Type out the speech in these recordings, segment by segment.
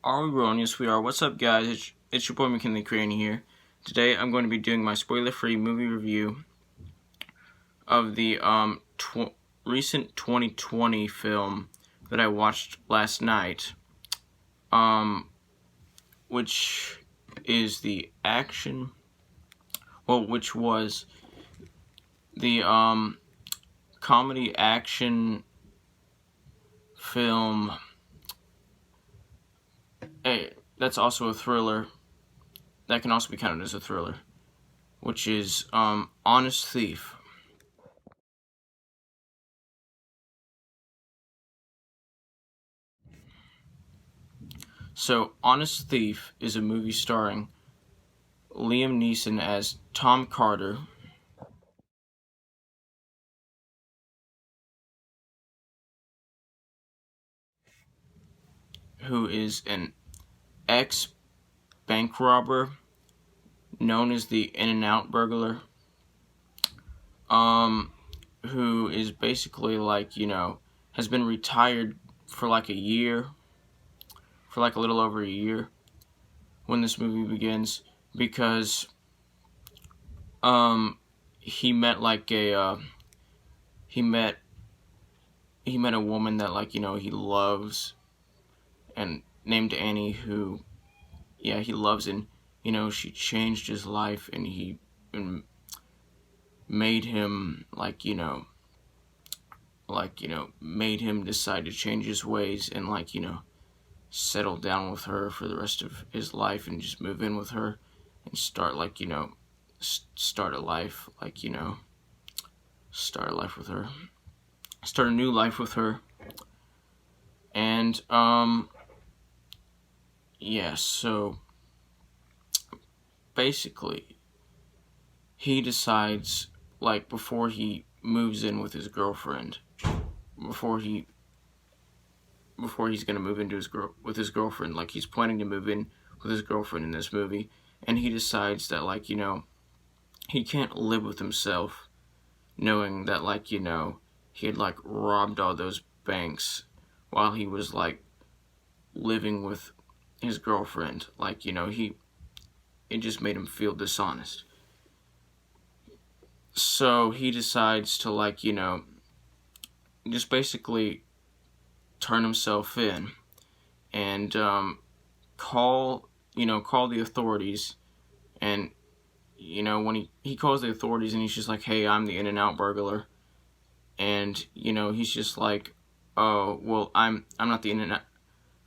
Are we rolling? Yes, we are. What's up, guys? It's your boy McKinley Crain here. Today, I'm going to be doing my spoiler-free movie review of the recent 2020 film that I watched last night, which is the which was the comedy action film. That's also a thriller. That can also be counted as a thriller, which is Honest Thief. So, Honest Thief is a movie starring Liam Neeson as Tom Carter, who is an ex-bank robber known as the In-N-Out burglar, who is basically has been retired for a little over a year when this movie begins, because he met a woman that he loves, and named Annie, who he loves, and she changed his life, and made him made him decide to change his ways and settle down with her for the rest of his life and just move in with her and start start a life with her, start a new life with her. And so basically he decides, before he moves in with his girlfriend, before he's gonna move into with his girlfriend, he's planning to move in with his girlfriend in this movie, and he decides that he can't live with himself knowing that he had robbed all those banks while he was living with his girlfriend. It just made him feel dishonest. So he decides to just basically turn himself in and call the authorities. And when he calls the authorities, and he's just like, "Hey, I'm the In-N-Out burglar," and he's just like, "Oh, well, I'm not the In-N-Out.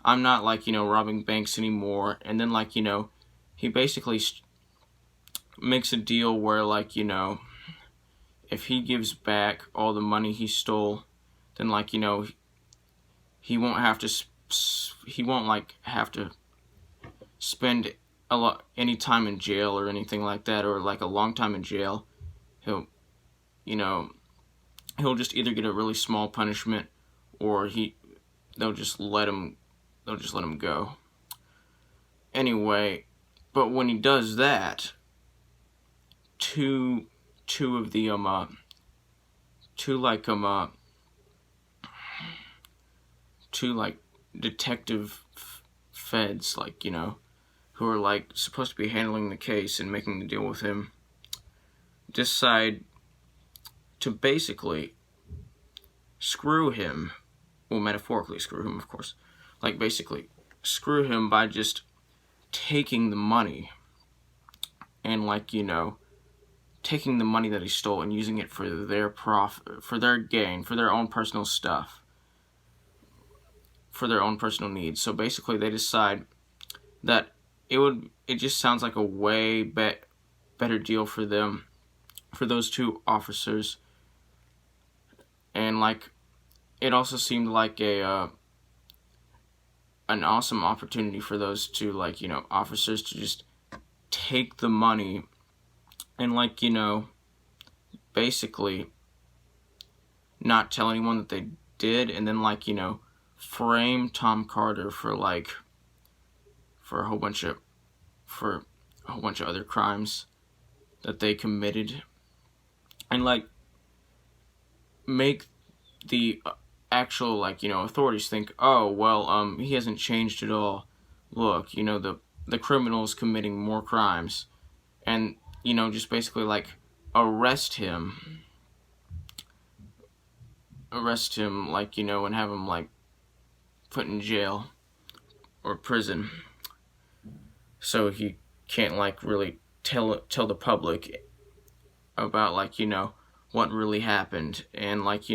I'm not robbing banks anymore." And then he basically makes a deal where if he gives back all the money he stole, then he won't have to have to spend any time in jail or anything like that, or a long time in jail. He'll just either get a really small punishment, or they'll just let him go. Anyway, but when he does that, two of the detective feds, who are supposed to be handling the case and making the deal with him, decide to basically screw him. Well, metaphorically screw him, of course. Basically screw him by just taking the money and taking the money that he stole and using it for their profit, for their gain, for their own personal stuff, for their own personal needs. So basically they decide that it just sounds like a way better deal for them, for those two officers. And it also seemed like an awesome opportunity for those two officers to just take the money and basically not tell anyone that they did, and then frame Tom Carter for a whole bunch of other crimes that they committed, and make the actual authorities think, "Oh, well, he hasn't changed at all. look, the criminal's committing more crimes, and, just basically, like, arrest him, like, and have him, like, put in jail or prison, so he can't, like, really tell the public about, like, what really happened. And, like,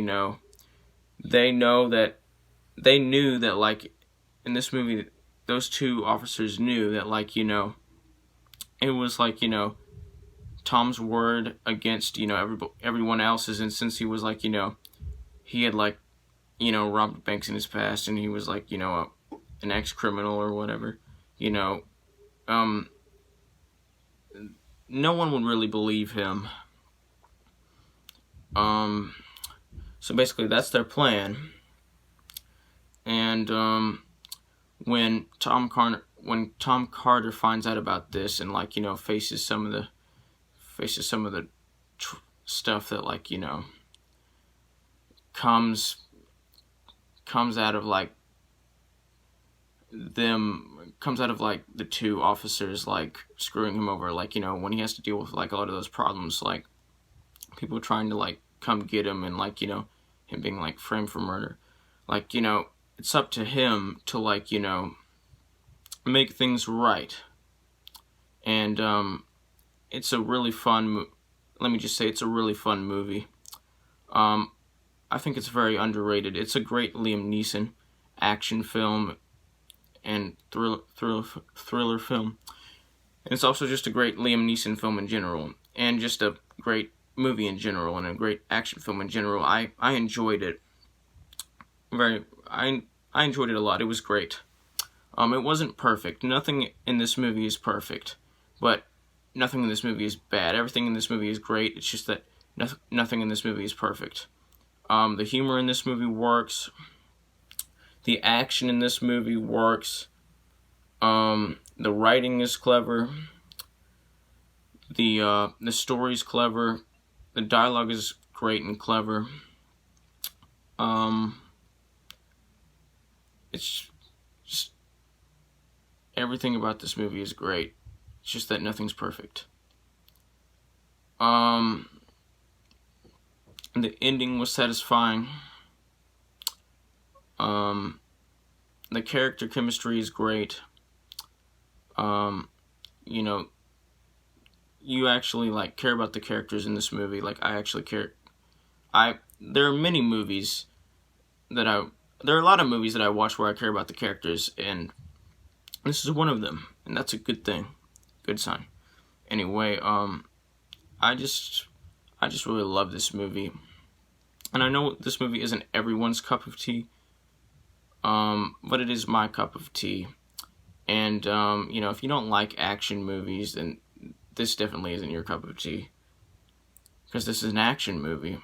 they knew that, like, in this movie, those two officers knew that, like, it was, like, Tom's word against, everyone else's. And since he was, like, he had, like, robbed banks in his past, and he was, like, an ex-criminal or whatever, no one would really believe him. So basically that's their plan. And when Tom Carter finds out about this, and, like, faces some of the stuff that, like, comes out of, like, the two officers, like, screwing him over, like, when he has to deal with, like, a lot of those problems, like people trying to, like, come get him, and, like, him being, like, framed for murder, like, it's up to him to, like, make things right. And it's a really fun let me just say, it's a really fun movie. I think it's very underrated. It's a great Liam Neeson action film and thriller film. And it's also just a great Liam Neeson film in general, and just a great movie in general, and a great action film in general. I enjoyed it. I enjoyed it a lot. It was great. It wasn't perfect. Nothing in this movie is perfect, but nothing in this movie is bad. Everything in this movie is great. It's just that nothing in this movie is perfect. The humor in this movie works. The action in this movie works. The writing is clever. The story's clever. The dialogue is great and clever. It's just everything about this movie is great. It's just that nothing's perfect. The ending was satisfying. The character chemistry is great. You actually, like, care about the characters in this movie. Like, I actually care. There are many movies there are a lot of movies that I watch where I care about the characters, and this is one of them, and that's a good thing. Good sign. Anyway, I just really love this movie. And I know this movie isn't everyone's cup of tea, but it is my cup of tea. And, if you don't like action movies, then this definitely isn't your cup of tea, because this is an action movie.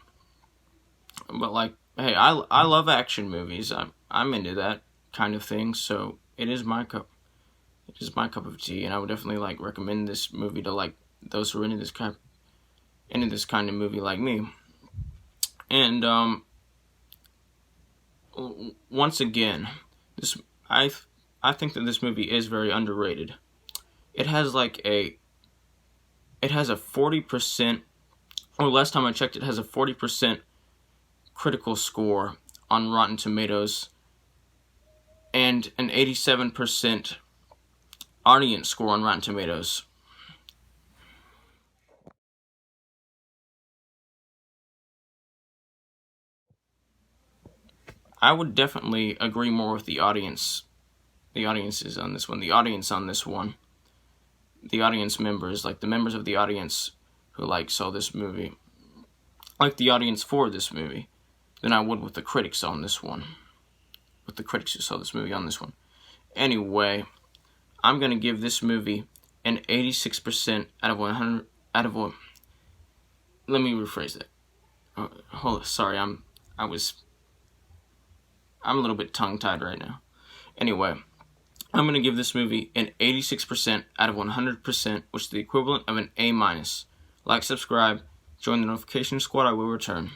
But, like, hey, I love action movies. I'm into that kind of thing, so it is my cup of tea, and I would definitely, like, recommend this movie to, like, those who are into this kind of movie like me. And once again, I think that this movie is very underrated. It has a 40%, or last time I checked, it has a 40% critical score on Rotten Tomatoes, and an 87% audience score on Rotten Tomatoes. I would definitely agree more with the audiences on this one. The audience members, like the members of the audience who, like, saw this movie, like the audience for this movie, than I would with the critics on this one. With the critics who saw this movie on this one. Anyway, I'm gonna give this movie an 86% out of 100. Let me rephrase that. Sorry, I'm a little bit tongue-tied right now. Anyway, I'm gonna give this movie an 86% out of 100%, which is the equivalent of an A-. Like, subscribe, join the notification squad. I will return.